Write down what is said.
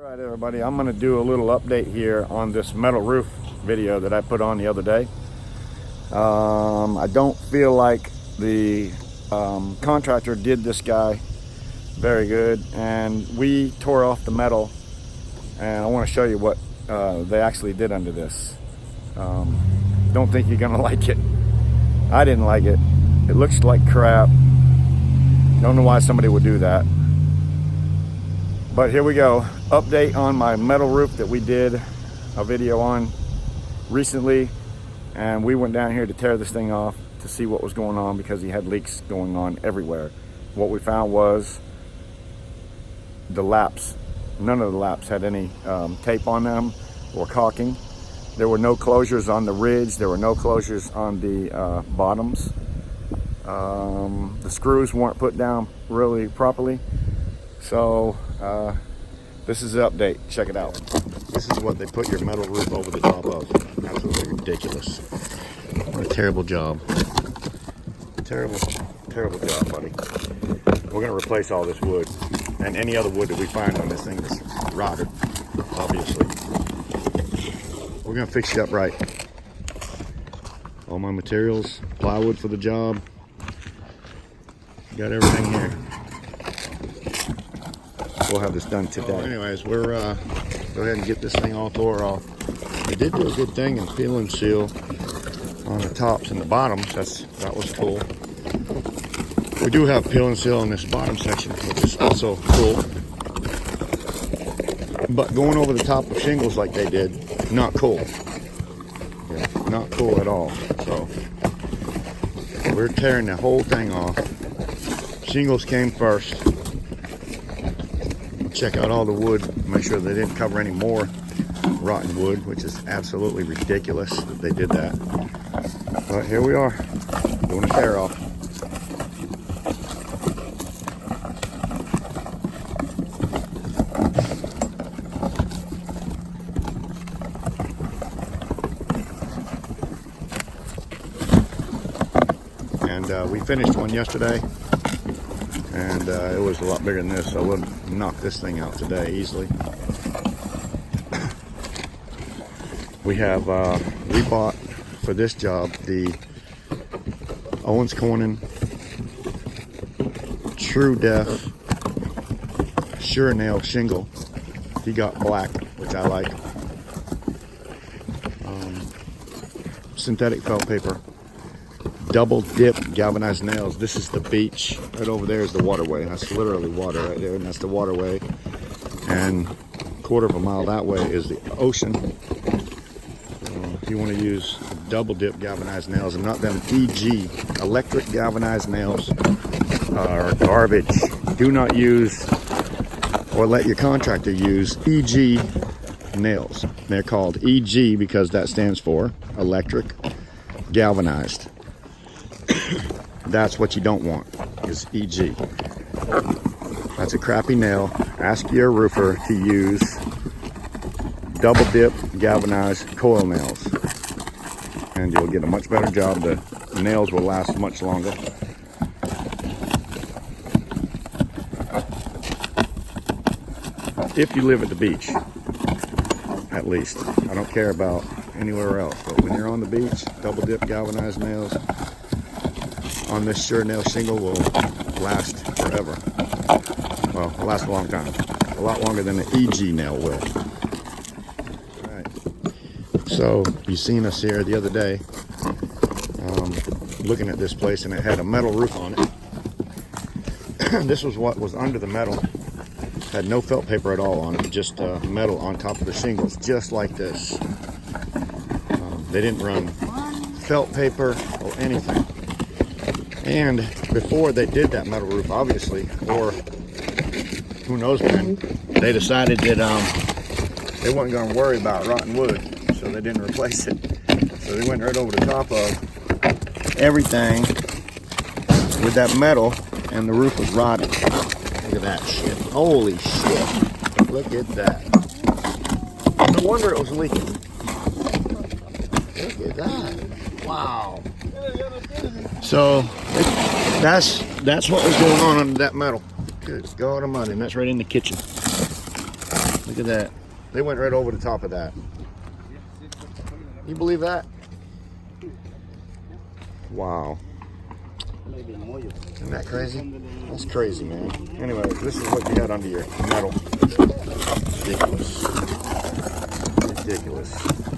All right, everybody, I'm going to do a little update here on this metal roof video that I put on the other day. I don't feel like the contractor did this guy very good, and we tore off the metal, and I want to show you what they actually did under this. Don't think you're going to like it. I didn't like it. It looks like crap. Don't know why somebody would do that. But here we go. Update on my metal roof that we did a video on recently. And we went down here to tear this thing off to see what was going on because he had leaks going on everywhere. What we found was the laps. None of the laps had any tape on them or caulking. There were no closures on the ridge. There were no closures on the bottoms. The screws weren't put down really properly. So this is the update. Check it out. This is what they put your metal roof over the top of. Absolutely ridiculous. What a terrible job. Terrible job, buddy. We're gonna replace all this wood and any other wood that we find on this thing that's rotted, obviously. We're gonna fix it up right. All my materials, plywood for the job. Got everything here. We'll have this done today. Anyways, we're go ahead and get this thing all tore off. We did do a good thing in peel and seal on the tops and the bottoms. That was cool. We do have peel and seal in this bottom section, which is also cool. But going over the top of shingles like they did, not cool. Yeah, not cool at all. So we're tearing the whole thing off. Shingles came first. Check out all the wood, make sure they didn't cover any more rotten wood, which is absolutely ridiculous that they did that. But here we are, doing a tear off. And we finished one yesterday. And it was a lot bigger than this, so I would knock this thing out today easily. We have, we bought for this job the Owens Corning True Def Sure Nail Shingle. He got black, which I like. Synthetic felt paper. Double dip galvanized nails. This is the beach. Right over there is the waterway. That's literally water right there, and that's the waterway. And a quarter of a mile that way is the ocean. If you want to use double dip galvanized nails and not them EG electric galvanized nails are garbage. Do not use or let your contractor use EG nails. They're called EG because that stands for electric galvanized. That's what you don't want, is EG. That's a crappy nail. Ask your roofer to use double dip galvanized coil nails, and you'll get a much better job. The nails will last much longer. If you live at the beach, at least. I don't care about anywhere else, but when you're on the beach, double dip galvanized nails on this Sure Nail shingle will last forever. Well, it'll last a long time. A lot longer than the EG nail will. All right. So, you seen us here the other day looking at this place, and it had a metal roof on it. This was what was under the metal. It had no felt paper at all on it, just metal on top of the shingles, just like this. They didn't run felt paper or anything. And before they did that metal roof, obviously, or who knows when, they decided that they weren't going to worry about rotten wood, so they didn't replace it. So they went right over the top of everything with that metal, and the roof was rotted. Look at that shit. Holy shit. Look at that. No wonder it was leaking. Look at that. Wow. So that's what was going on under that metal. Good God Almighty, and that's right in the kitchen. Look at that. They went right over the top of that. You believe that? Wow. Isn't that crazy? That's crazy, man. Anyway, this is what you got under your metal. Ridiculous. Ridiculous.